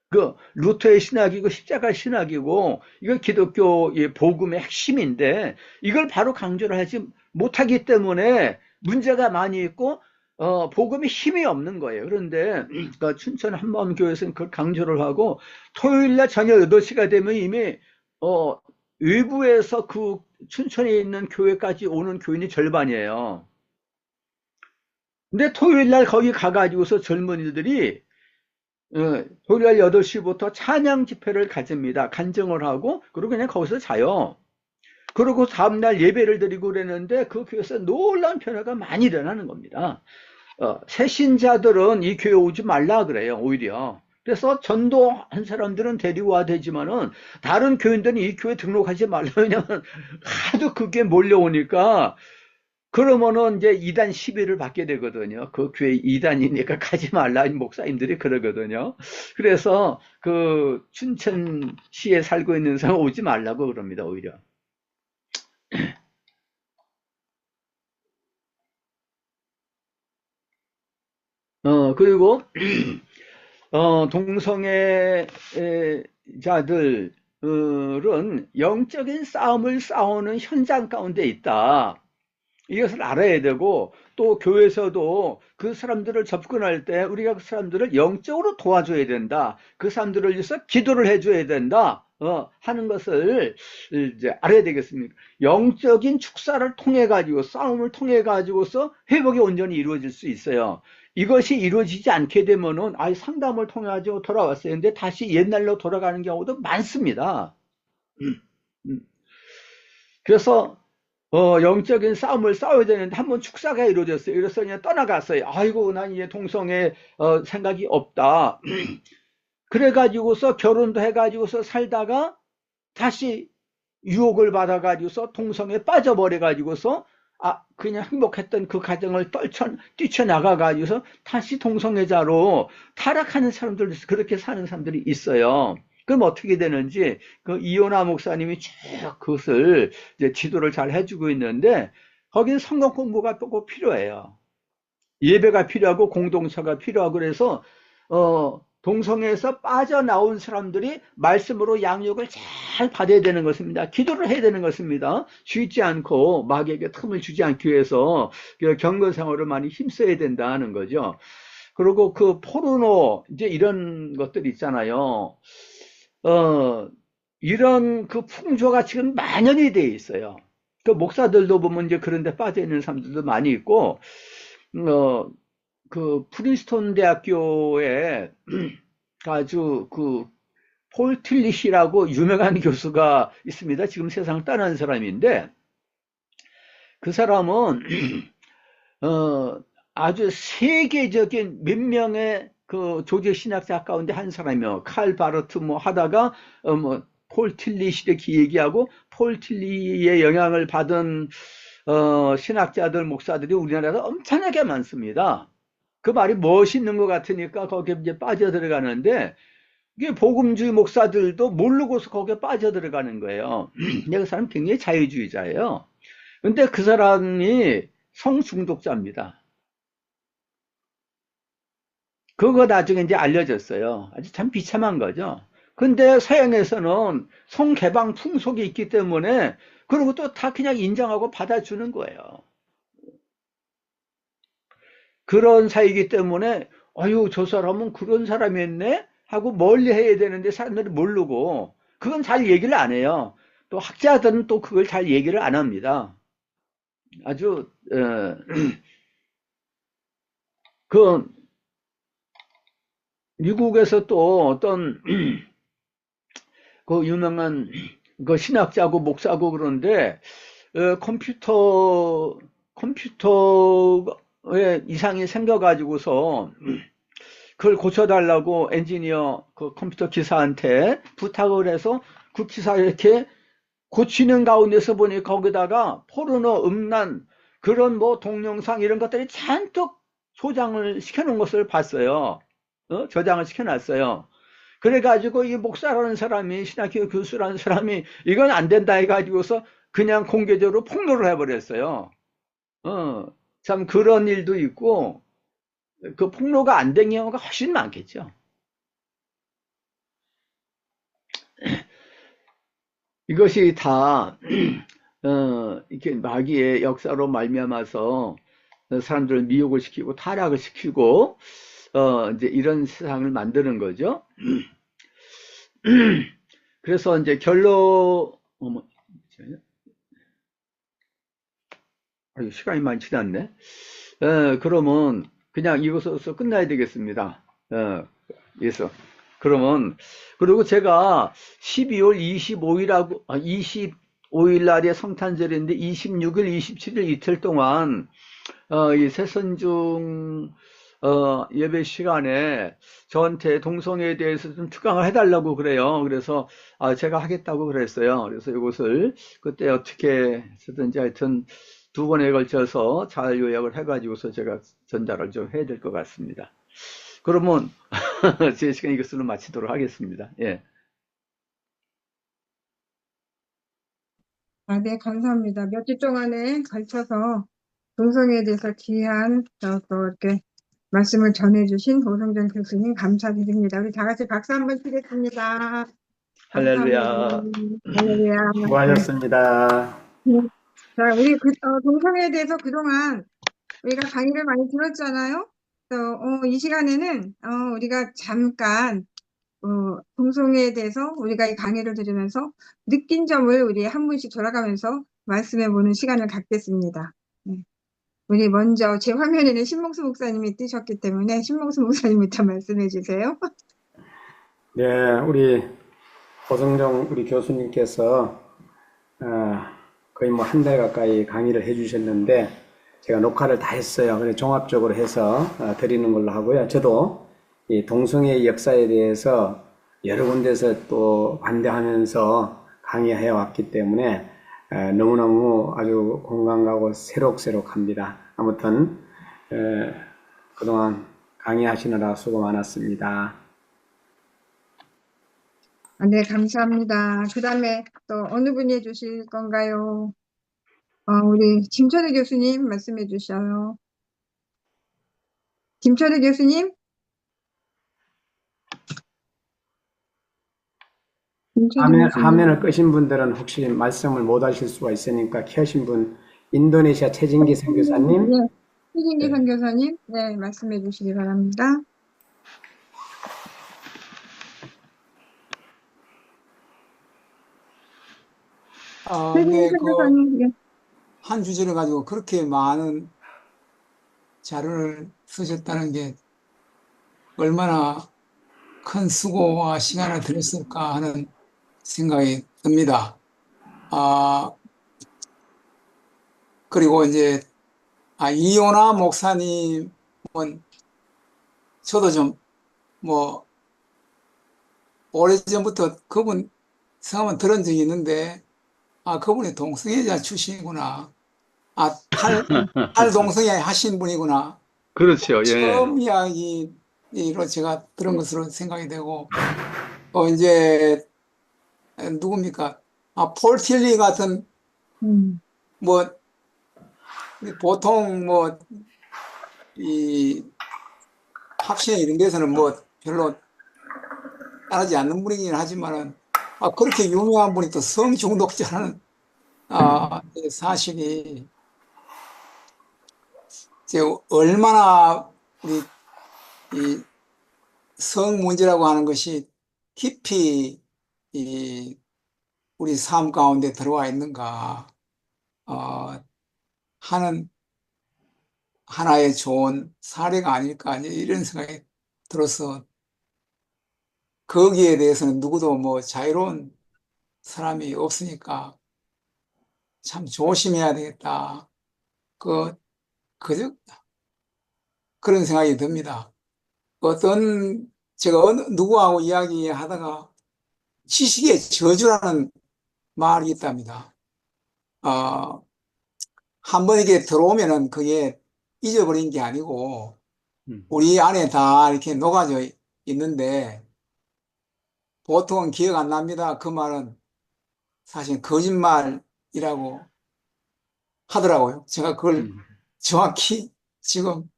S4: 그 루터의 신학이고 십자가 신학이고 이거 기독교의 복음의 핵심인데 이걸 바로 강조를 하지 못하기 때문에 문제가 많이 있고 복음에 힘이 없는 거예요. 그런데 그 춘천 한마음교회에서는 그걸 강조를 하고 토요일날 저녁 8시가 되면 이미 외부에서 그 춘천에 있는 교회까지 오는 교인이 절반이에요. 근데 토요일날 거기 가가지고서 젊은이들이 토요일 8시부터 찬양 집회를 가집니다. 간증을 하고, 그리고 그냥 거기서 자요. 그리고 다음날 예배를 드리고 그랬는데, 그 교회에서 놀라운 변화가 많이 일어나는 겁니다. 새신자들은 이 교회 오지 말라 그래요, 오히려. 그래서 전도한 사람들은 데리고 와야 되지만은, 다른 교인들은 이 교회 등록하지 말라. 왜냐면, 하도 그게 몰려오니까, 그러면은 이제 이단 시비를 받게 되거든요. 그 교회 이단이니까 가지 말라 목사님들이 그러거든요. 그래서 그 춘천시에 살고 있는 사람 오지 말라고 그럽니다, 오히려. 그리고 동성애자들은 영적인 싸움을 싸우는 현장 가운데 있다. 이것을 알아야 되고 또 교회에서도 그 사람들을 접근할 때 우리가 그 사람들을 영적으로 도와줘야 된다. 그 사람들을 위해서 기도를 해줘야 된다. 하는 것을 이제 알아야 되겠습니까? 영적인 축사를 통해 가지고 싸움을 통해 가지고서 회복이 온전히 이루어질 수 있어요. 이것이 이루어지지 않게 되면은 상담을 통해 가지고 돌아왔어요. 근데 다시 옛날로 돌아가는 경우도 많습니다. 그래서 영적인 싸움을 싸워야 되는데 한번 축사가 이루어졌어요. 그래서 그냥 떠나갔어요. 아이고, 난 이제 동성애 생각이 없다. 그래가지고서 결혼도 해가지고서 살다가 다시 유혹을 받아가지고서 동성애에 빠져버려가지고서 그냥 행복했던 그 가정을 뛰쳐나가가지고서 다시 동성애자로 타락하는 사람들, 그렇게 사는 사람들이 있어요. 그럼 어떻게 되는지 그 이호나 목사님이 쭉 그것을 이제 지도를 잘 해주고 있는데 거기는 성경 공부가 꼭 필요해요. 예배가 필요하고 공동체가 필요하고 그래서 동성애에서 빠져나온 사람들이 말씀으로 양육을 잘 받아야 되는 것입니다. 기도를 해야 되는 것입니다. 쉬지 않고 마귀에게 틈을 주지 않기 위해서 경건 생활을 많이 힘써야 된다는 거죠. 그리고 그 포르노 이제 이런 것들 있잖아요. 이런 그 풍조가 지금 만연이 돼 있어요. 그 목사들도 보면 이제 그런 데 빠져 있는 사람들도 많이 있고, 그 프린스턴 대학교에 아주 그 폴 틸릿이라고 유명한 교수가 있습니다. 지금 세상 떠난 사람인데, 그 사람은, 아주 세계적인 몇 명의 그 조직 신학자 가운데 한 사람이요. 칼 바르트 뭐 하다가 폴 틸릿 이렇게 얘기하고 폴 틸릿의 영향을 받은 신학자들 목사들이 우리나라에 엄청나게 많습니다. 그 말이 멋있는 것 같으니까 거기에 이제 빠져 들어가는데 이게 복음주의 목사들도 모르고서 거기에 빠져 들어가는 거예요. 그 사람 굉장히 자유주의자예요. 근데 그 사람이 성중독자입니다. 그거 나중에 이제 알려졌어요. 아주 참 비참한 거죠. 근데 서양에서는 성개방 풍속이 있기 때문에 그리고 또 다 그냥 인정하고 받아주는 거예요. 그런 사이기 때문에 아유, 저 사람은 그런 사람이었네 하고 멀리 해야 되는데 사람들이 모르고 그건 잘 얘기를 안 해요. 또 학자들은 또 그걸 잘 얘기를 안 합니다. 아주 그 미국에서 또 어떤 그 유명한 그 신학자고 목사고 그런데 컴퓨터에 이상이 생겨가지고서 그걸 고쳐달라고 엔지니어 그 컴퓨터 기사한테 부탁을 해서 그 기사 이렇게 고치는 가운데서 보니 거기다가 포르노, 음란, 그런 뭐 동영상 이런 것들이 잔뜩 소장을 시켜놓은 것을 봤어요. 저장을 시켜놨어요. 그래가지고 이 목사라는 사람이, 신학교 교수라는 사람이 이건 안 된다 해가지고서 그냥 공개적으로 폭로를 해버렸어요. 참 그런 일도 있고, 그 폭로가 안 된 경우가 훨씬 많겠죠. 이것이 다 이렇게 마귀의 역사로 말미암아서 사람들을 미혹을 시키고 타락을 시키고 이제 이런 세상을 만드는 거죠. 그래서 이제 어머, 시간이 많이 지났네. 그러면 그냥 이것으로서 끝나야 되겠습니다. 그래서 그러면 그리고 제가 12월 25일 날에 성탄절인데 26일, 27일 이틀 동안 이 새선중 예배 시간에 저한테 동성애에 대해서 좀 특강을 해달라고 그래요. 그래서 제가 하겠다고 그랬어요. 그래서 이것을 그때 어떻게 해서든지 하여튼 2번에 걸쳐서 잘 요약을 해가지고서 제가 전달을 좀 해야 될 것 같습니다. 그러면 제 시간 이것으로 마치도록 하겠습니다. 예.
S1: 네, 감사합니다. 몇 주 동안에 걸쳐서 동성애에 대해서 귀한 또 이렇게 말씀을 전해주신 오성정 교수님 감사드립니다. 우리 다 같이 박수 한번 치겠습니다. 감사합니다.
S4: 할렐루야.
S1: 할렐루야. 네.
S2: 수고하셨습니다.
S1: 자, 우리 동성애에 대해서 그동안 우리가 강의를 많이 들었잖아요. 이 시간에는 우리가 잠깐 동성애에 대해서 우리가 이 강의를 들으면서 느낀 점을 우리 한 분씩 돌아가면서 말씀해보는 시간을 갖겠습니다. 네. 우리 먼저 제 화면에는 신봉수 목사님이 뜨셨기 때문에 신봉수 목사님부터 말씀해 주세요.
S2: 네, 우리 고성정 우리 교수님께서 거의 뭐 한 달 가까이 강의를 해주셨는데 제가 녹화를 다 했어요. 그래서 종합적으로 해서 드리는 걸로 하고요. 저도 이 동성애 역사에 대해서 여러 군데서 또 반대하면서 강의해 왔기 때문에 너무너무 아주 공감 가고 새록새록합니다. 아무튼 그동안 강의하시느라 수고 많았습니다.
S1: 네, 감사합니다. 그 다음에 또 어느 분이 해주실 건가요? 우리 김철우 교수님 말씀해 주셔요. 김철우 교수님?
S2: 화면을 끄신 분들은 혹시 말씀을 못 하실 수가 있으니까 켜신 분 인도네시아 최진기 선교사님.
S1: 네, 최진기 선교사님, 네, 말씀해 주시기 바랍니다.
S5: 네,
S1: 선교사님, 예.
S5: 한 주제를 가지고 그렇게 많은 자료를 쓰셨다는 게 얼마나 큰 수고와 시간을 들였을까 하는 생각이 듭니다. 그리고 이제, 이요나 목사님은 저도 좀, 오래전부터 그분 성함은 들은 적이 있는데, 그분이 동성애자 출신이구나. 탈동성애 하신 분이구나.
S4: 그렇죠. 예.
S5: 처음 이야기로 제가 들은 것으로 생각이 되고, 이제, 누굽니까? 폴 틸리 같은, 보통 이 합시나 이런 데서는 별로 따르지 않는 분이긴 하지만은, 그렇게 유명한 분이 또 성중독자라는, 사실이, 얼마나 이 성 문제라고 하는 것이 깊이 우리 삶 가운데 들어와 있는가 하는 하나의 좋은 사례가 아닐까 이런 생각이 들어서 거기에 대해서는 누구도 자유로운 사람이 없으니까 참 조심해야 되겠다. 그런 생각이 듭니다. 제가 누구하고 이야기하다가 지식의 저주라는 말이 있답니다. 어, 한번 이게 들어오면은 그게 잊어버린 게 아니고
S4: 음,
S5: 우리 안에 다 이렇게 녹아져 있는데 보통은 기억 안 납니다. 그 말은 사실 거짓말이라고 하더라고요. 제가 그걸
S4: 음,
S5: 정확히 지금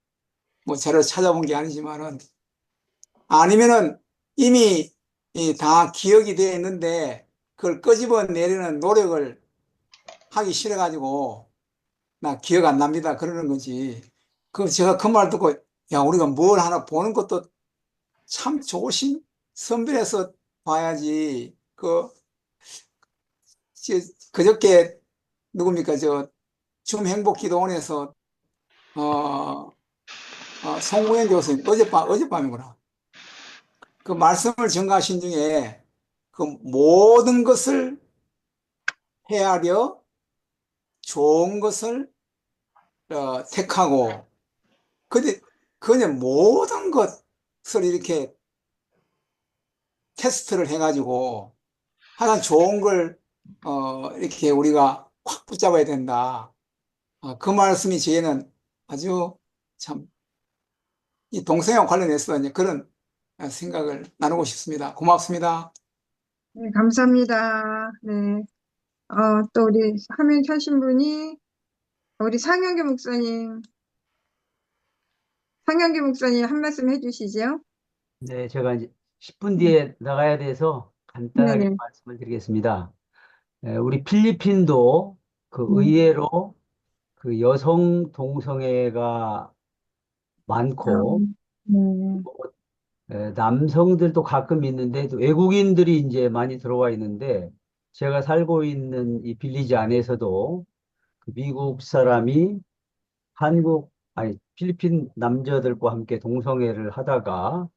S5: 뭐 자료 찾아본 게 아니지만은 아니면은 이미 다 기억이 되어 있는데 그걸 끄집어내려는 노력을 하기 싫어가지고 나 기억 안 납니다. 그러는 거지. 그 제가 그 말 듣고 야 우리가 뭘 하나 보는 것도 참 조심 선별해서 봐야지. 그저께 누굽니까 저 춤행복기도원에서 어, 송무현 교수님 어젯밤이구나. 그 말씀을 전가하신 중에 그 모든 것을 헤아려 좋은 것을 택하고 근데 그냥 모든 것을 이렇게 테스트를 해가지고 하여간 좋은 걸 이렇게 우리가 확 붙잡아야 된다. 그 말씀이 저희는 아주 참 이 동성애와 관련해서 이제 그런 생각을 나누고 싶습니다. 고맙습니다.
S1: 네, 감사합니다. 네. 또 우리 화면 켜신 분이 우리 상영규 목사님 한 말씀 해주시죠.
S6: 네, 제가 이제 10분 뒤에 나가야 돼서 간단하게
S1: 네네.
S6: 말씀을 드리겠습니다. 우리 필리핀도 그
S1: 네.
S6: 의외로 그 여성 동성애가
S1: 아,
S6: 많고,
S1: 네.
S6: 남성들도 가끔 있는데, 또 외국인들이 이제 많이 들어와 있는데, 제가 살고 있는 이 빌리지 안에서도 그 미국 사람이 필리핀 남자들과 함께 동성애를 하다가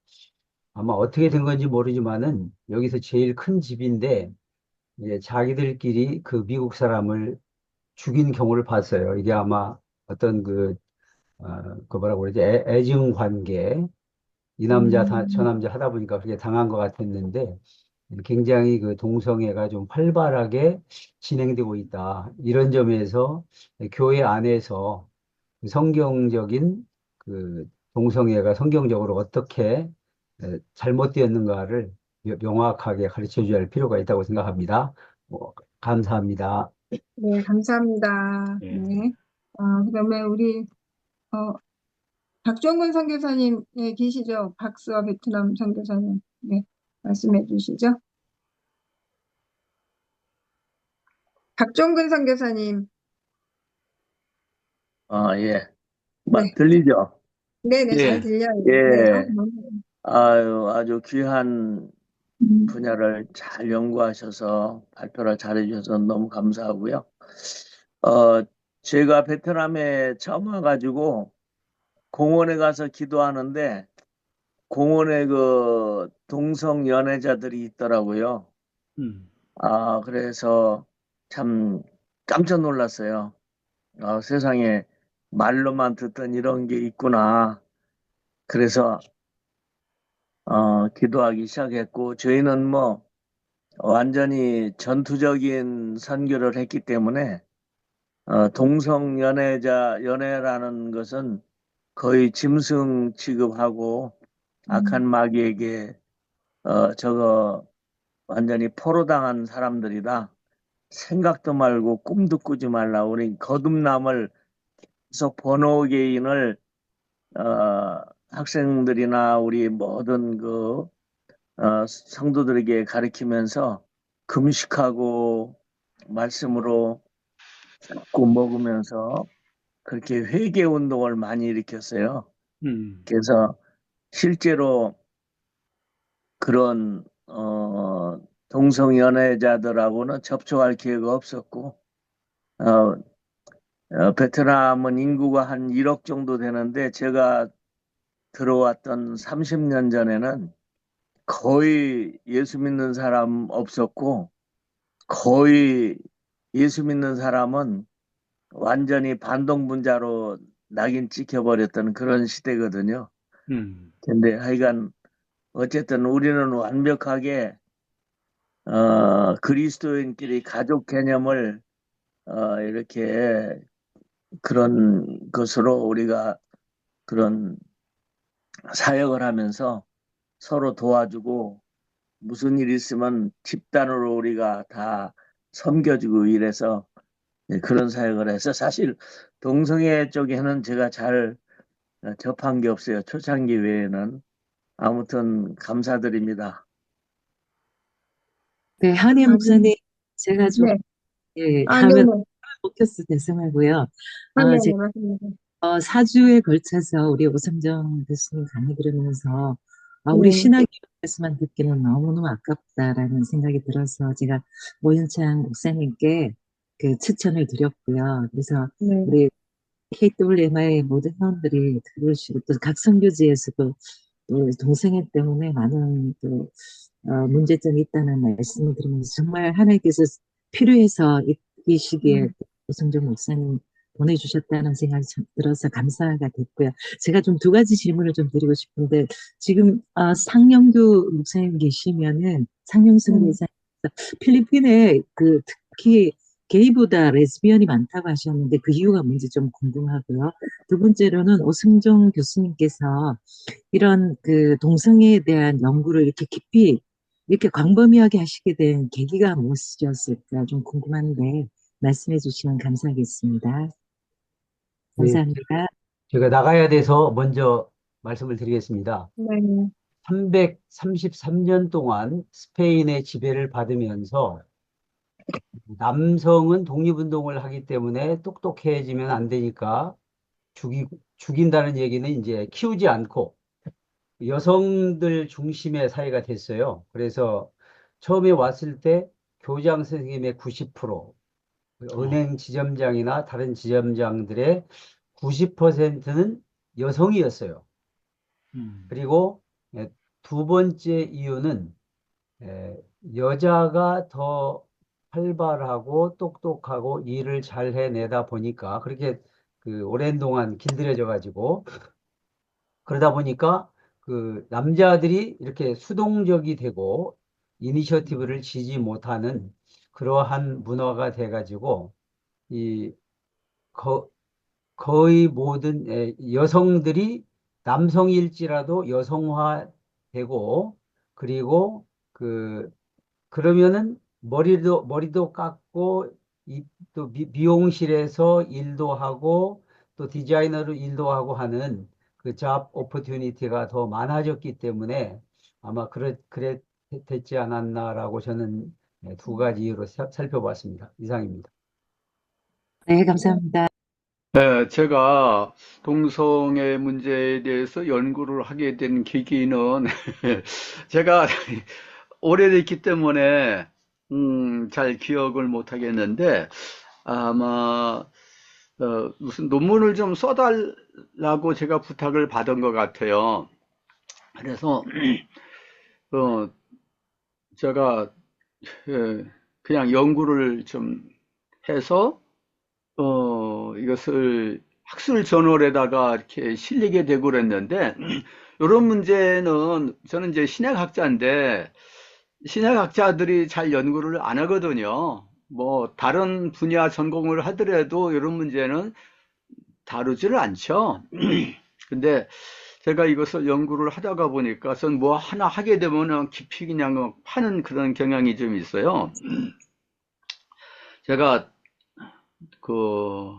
S6: 아마 어떻게 된 건지 모르지만은 여기서 제일 큰 집인데 이제 자기들끼리 그 미국 사람을 죽인 경우를 봤어요. 이게 아마 어떤 그 뭐라고 그러지? 애증 관계. 이 남자, 저
S1: 음,
S6: 남자 하다 보니까 그렇게 당한 것 같았는데 굉장히 그 동성애가 좀 활발하게 진행되고 있다. 이런 점에서 교회 안에서 성경적인 그 동성애가 성경적으로 어떻게 잘못되었는가를 명확하게 가르쳐 줘야 할 필요가 있다고 생각합니다. 감사합니다.
S1: 네, 감사합니다. 네. 그다음에 우리, 어, 박종근 선교사님, 예, 계시죠? 박스와 베트남 선교사님. 네, 말씀해 주시죠. 박종근 선교사님.
S3: 예.
S1: 네.
S3: 들리죠?
S1: 네네, 잘
S4: 예,
S1: 들려요. 네.
S3: 예.
S1: 너무,
S3: 아주 귀한
S1: 음,
S3: 분야를 잘 연구하셔서 발표를 잘해주셔서 너무 감사하고요. 어, 제가 베트남에 처음 와가지고 공원에 가서 기도하는데 공원에 그 동성 연애자들이 있더라고요.
S4: 음,
S3: 그래서 참 깜짝 놀랐어요. 세상에 말로만 듣던 이런 게 있구나. 그래서 기도하기 시작했고 저희는 뭐 완전히 전투적인 선교를 했기 때문에 동성 연애라는 것은 거의 짐승 취급하고
S1: 음,
S3: 악한 마귀에게 저거 완전히 포로당한 사람들이다. 생각도 말고 꿈도 꾸지 말라. 우리 거듭남을 계속 번호개인을 학생들이나 우리 모든 성도들에게 가르치면서 금식하고 말씀으로 자꾸 먹으면서 그렇게 회개 운동을 많이 일으켰어요.
S4: 음,
S3: 그래서 실제로 그런 동성 연애자들하고는 접촉할 기회가 없었고 어, 베트남은 인구가 한 1억 정도 되는데 제가 들어왔던 30년 전에는 거의 예수 믿는 사람 없었고 거의 예수 믿는 사람은 완전히 반동분자로 낙인 찍혀버렸던 그런 시대거든요.
S4: 음,
S3: 근데 하여간 어쨌든 우리는 완벽하게 그리스도인끼리 가족 개념을 이렇게 그런 것으로 우리가 그런 사역을 하면서 서로 도와주고 무슨 일 있으면 집단으로 우리가 다 섬겨주고 이래서 그런 사역을 해서 사실 동성애 쪽에는 제가 잘 접한 게 없어요. 초창기 외에는. 아무튼 감사드립니다.
S7: 네, 한혜
S1: 아,
S7: 목사님, 제가 좀,
S1: 네.
S7: 예,
S1: 아,
S7: 하면
S1: 네네.
S7: 먹혔어 죄송하고요.
S1: 아, 네네.
S7: 제가
S1: 맞습니다.
S7: 4주에 걸쳐서 우리 오성정 교수님 강의 들으면서 우리
S1: 네.
S7: 신학에서만 듣기는 너무너무 아깝다라는 생각이 들어서 제가 모현창 목사님께 그 추천을 드렸고요. 그래서
S1: 네.
S7: 우리 KWMI 모든 회원들이 들으시고 또 각 선교지에서도 또 동성애 때문에 많은 또 문제점이 있다는 말씀을 들으면서 정말 하나님께서 필요해서 이 시기에
S1: 음,
S7: 오성정 목사님 보내주셨다는 생각이 들어서 감사가 됐고요. 제가 좀 두 가지 질문을 좀 드리고 싶은데 지금 상영규 목사님 계시면은 상영수
S1: 음,
S7: 목사님 필리핀에 그 특히 게이보다 레즈비언이 많다고 하셨는데 그 이유가 뭔지 좀 궁금하고요. 두 번째로는 오승종 교수님께서 이런 그 동성애에 대한 연구를 이렇게 깊이 이렇게 광범위하게 하시게 된 계기가 무엇이었을까 좀 궁금한데 말씀해 주시면 감사하겠습니다.
S6: 네,
S7: 감사합니다.
S6: 제가 나가야 돼서 먼저 말씀을 드리겠습니다.
S1: 네.
S6: 333년 동안 스페인의 지배를 받으면서 남성은 독립운동을 하기 때문에 똑똑해지면 안 되니까 죽인다는 얘기는 이제 키우지 않고 여성들 중심의 사회가 됐어요. 그래서 처음에 왔을 때 교장 선생님의 90%, 은행 지점장이나 다른 지점장들의 90%는 여성이었어요. 그리고 두 번째 이유는 에, 여자가 더 활발하고 똑똑하고 일을 잘 해내다 보니까 그렇게 그 오랜 동안 길들여져 가지고 그러다 보니까 그 남자들이 이렇게 수동적이 되고 이니셔티브를 지지 못하는 그러한 문화가 돼 가지고 이 거, 거의 모든 여성들이 남성일지라도 여성화되고 그리고 그러면은 머리도 깎고 또 미용실에서 일도 하고 또 디자이너로 일도 하고 하는 그 잡 오퍼튜니티가 더 많아졌기 때문에 아마 됐지 않았나라고 저는 두 가지 이유로 살펴봤습니다. 이상입니다.
S7: 네, 감사합니다.
S4: 네, 제가 동성애 문제에 대해서 연구를 하게 된 계기는 제가 오래됐기 때문에 잘 기억을 못 하겠는데 아마 무슨 논문을 좀 써달라고 제가 부탁을 받은 것 같아요. 그래서 어, 제가 그냥 연구를 좀 해서 이것을 학술 저널에다가 이렇게 실리게 되고 그랬는데 이런 문제는 저는 이제 신약학자인데 신약학자들이 잘 연구를 안 하거든요. 뭐 다른 분야 전공을 하더라도 이런 문제는 다루지를 않죠. 근데 제가 이것을 연구를 하다가 보니까 전 뭐 하나 하게 되면 깊이 그냥 파는 그런 경향이 좀 있어요. 제가 그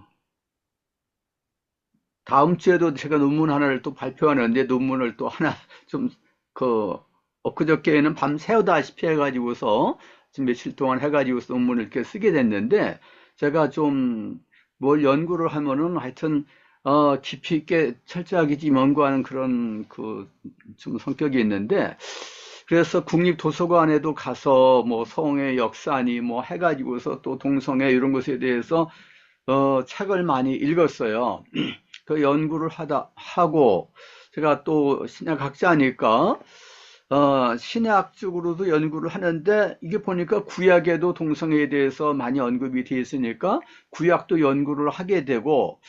S4: 다음 주에도 제가 논문 하나를 또 발표하는데 논문을 또 하나 좀 그 엊그저께는 밤 새우다시피 해가지고서 지금 며칠 동안 해가지고서 논문을 이렇게 쓰게 됐는데 제가 좀 뭘 연구를 하면은 하여튼 깊이 있게 철저하게 좀 연구하는 그런 그 좀 성격이 있는데 그래서 국립도서관에도 가서 뭐 성의 역사니 뭐 해가지고서 또 동성애 이런 것에 대해서 책을 많이 읽었어요. 그 연구를 하고, 제가 또 신약학자니까, 신약 쪽으로도 연구를 하는데, 이게 보니까 구약에도 동성애에 대해서 많이 언급이 되어 있으니까, 구약도 연구를 하게 되고,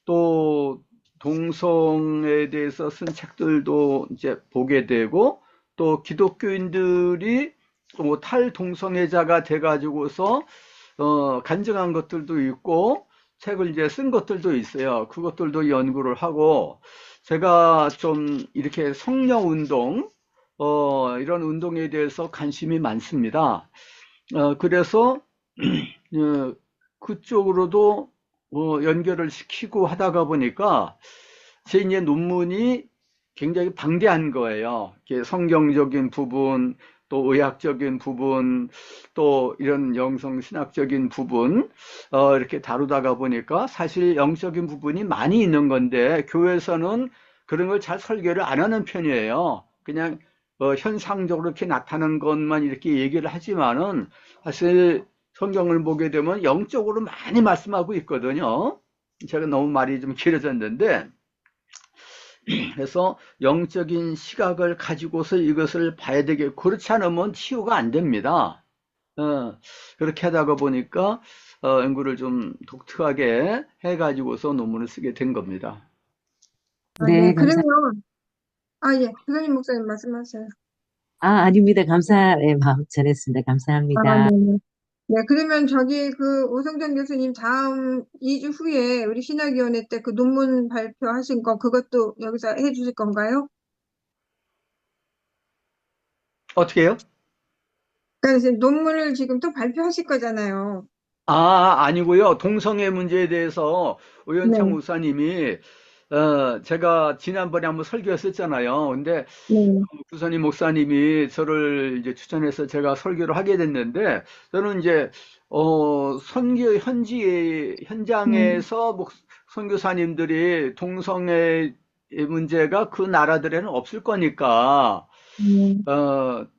S4: 또, 동성애에 대해서 쓴 책들도 이제 보게 되고, 또 기독교인들이 뭐 탈동성애자가 돼가지고서 간증한 것들도 있고 책을 이제 쓴 것들도 있어요. 그것들도 연구를 하고 제가 좀 이렇게 성령 운동 이런 운동에 대해서 관심이 많습니다. 그래서 그쪽으로도 연결을 시키고 하다가 보니까 제 이제 논문이 굉장히 방대한 거예요. 이게 성경적인 부분, 또 의학적인 부분, 또 이런 영성신학적인 부분, 이렇게 다루다가 보니까 사실 영적인 부분이 많이 있는 건데, 교회에서는 그런 걸 잘 설계를 안 하는 편이에요. 그냥 현상적으로 이렇게 나타나는 것만 이렇게 얘기를 하지만은 사실 성경을 보게 되면 영적으로 많이 말씀하고 있거든요. 제가 너무 말이 좀 길어졌는데, 그래서 영적인 시각을 가지고서 이것을 봐야 되겠고, 그렇지 않으면 치유가 안 됩니다. 그렇게 하다가 보니까 연구를 좀 독특하게 해가지고서 논문을 쓰게 된 겁니다.
S7: 네,
S1: 네, 그러면, 예, 부장님 목사님 말씀하세요.
S7: 아닙니다. 감사의 마음 전했습니다. 감사합니다.
S1: 네네. 네, 그러면 저기 그 오성정 교수님 다음 2주 후에 우리 신학위원회 때 그 논문 발표하신 거 그것도 여기서 해 주실 건가요?
S4: 어떻게 해요?
S1: 그러니까 이제 논문을 지금 또 발표하실 거잖아요.
S4: 아니고요. 동성애 문제에 대해서 오현창
S1: 네,
S4: 목사님이 제가 지난번에 한번 설교했었잖아요. 근데
S1: 네,
S4: 구선임 목사님이 저를 이제 추천해서 제가 설교를 하게 됐는데, 저는 이제 선교
S1: 네,
S4: 현장에서 선교사님들이 동성애 문제가 그 나라들에는 없을 거니까
S1: 네,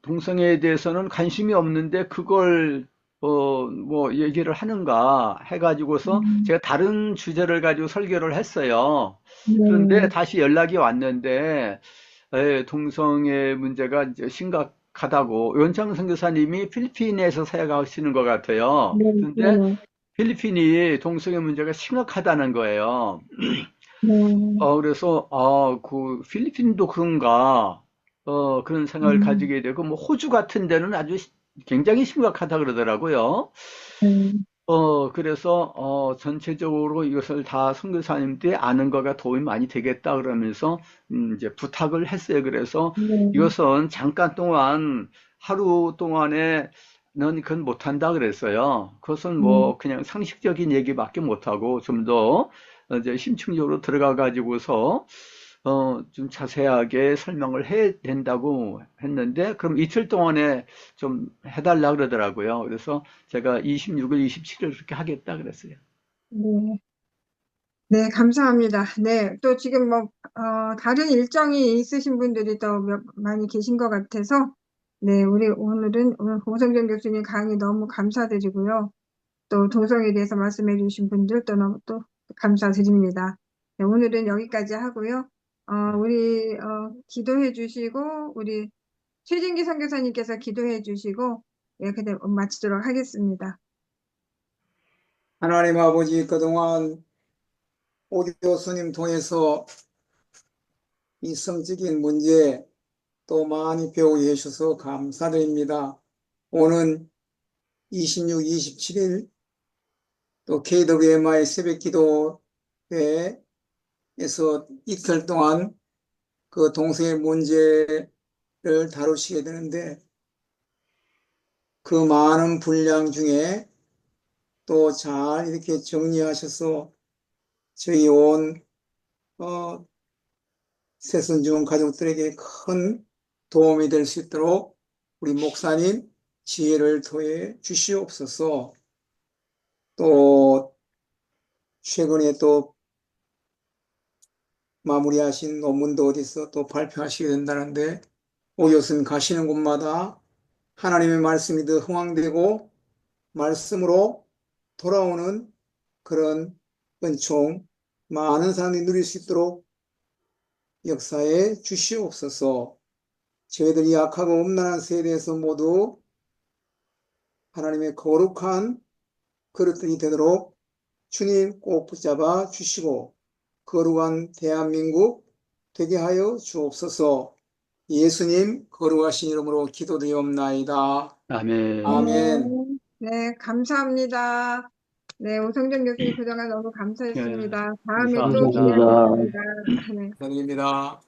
S4: 동성애에 대해서는 관심이 없는데 그걸 뭐 얘기를 하는가 해가지고서
S1: 음,
S4: 제가 다른 주제를 가지고 설교를 했어요. 그런데
S1: 네,
S4: 다시 연락이 왔는데 동성애 문제가 이제 심각하다고 원창 선교사님이 필리핀에서 사역하시는 것 같아요.
S1: 네,
S4: 그런데
S1: 네,
S4: 필리핀이 동성애 문제가 심각하다는 거예요.
S1: 네,
S4: 그래서 그 필리핀도 그런가 그런 생각을
S1: 음,
S4: 가지게 되고, 뭐 호주 같은 데는 아주 굉장히 심각하다 그러더라고요.
S1: 네,
S4: 그래서 전체적으로 이것을 다 선교사님들이 아는 거가 도움이 많이 되겠다 그러면서 이제 부탁을 했어요. 그래서
S1: 네,
S4: 이것은 잠깐 동안 하루 동안에는 그건 못한다 그랬어요. 그것은 뭐 그냥 상식적인 얘기밖에 못하고 좀 더 이제 심층적으로 들어가 가지고서 좀 자세하게 설명을 해야 된다고 했는데, 그럼 이틀 동안에 좀 해달라 그러더라고요. 그래서 제가 26일, 27일 그렇게 하겠다 그랬어요.
S1: 네, 네, 감사합니다. 네, 또 지금 뭐, 다른 일정이 있으신 분들이 더 많이 계신 것 같아서, 네, 우리 오늘 홍성정 교수님 강의 너무 감사드리고요. 또 동성에 대해서 말씀해 주신 분들 또 너무 또 감사드립니다. 네, 오늘은 여기까지 하고요. 우리, 기도해 주시고, 우리 최진기 선교사님께서 기도해 주시고, 예, 그대 마치도록 하겠습니다.
S5: 하나님 아버지, 그동안 오 교수님 통해서 이 성적인 문제 또 많이 배우게 해주셔서 감사드립니다. 오는 26, 27일 또 KWMI 새벽 기도회에서 이틀 동안 그 동성애 문제를 다루시게 되는데, 그 많은 분량 중에 또 잘 이렇게 정리하셔서 저희 온 새순중 가족들에게 큰 도움이 될 수 있도록 우리 목사님 지혜를 더해 주시옵소서. 또 최근에 또 마무리하신 논문도 어디서 또 발표하시게 된다는데, 오 교수님 가시는 곳마다 하나님의 말씀이 더 흥황되고 말씀으로 돌아오는 그런 은총 많은 사람들이 누릴 수 있도록 역사에 주시옵소서. 저희들이 약하고 음란한 세대에서 모두 하나님의 거룩한 그릇들이 되도록 주님 꼭 붙잡아 주시고 거룩한 대한민국 되게 하여 주옵소서. 예수님 거룩하신 이름으로 기도드리옵나이다.
S4: 아멘.
S5: 아멘.
S1: 네, 감사합니다. 네, 오성정 교수님 그동안 너무
S4: 예,
S1: 감사했습니다. 다음에 또
S4: 감사합니다.
S1: 기대하겠습니다. 네.
S5: 감사드립니다.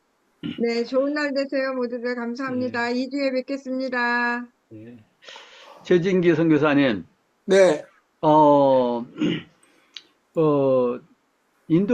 S1: 네, 좋은 날 되세요, 모두들. 감사합니다. 2주에 뵙겠습니다.
S4: 예. 최진기 선교사님,
S5: 네.
S4: 어, 어, 인도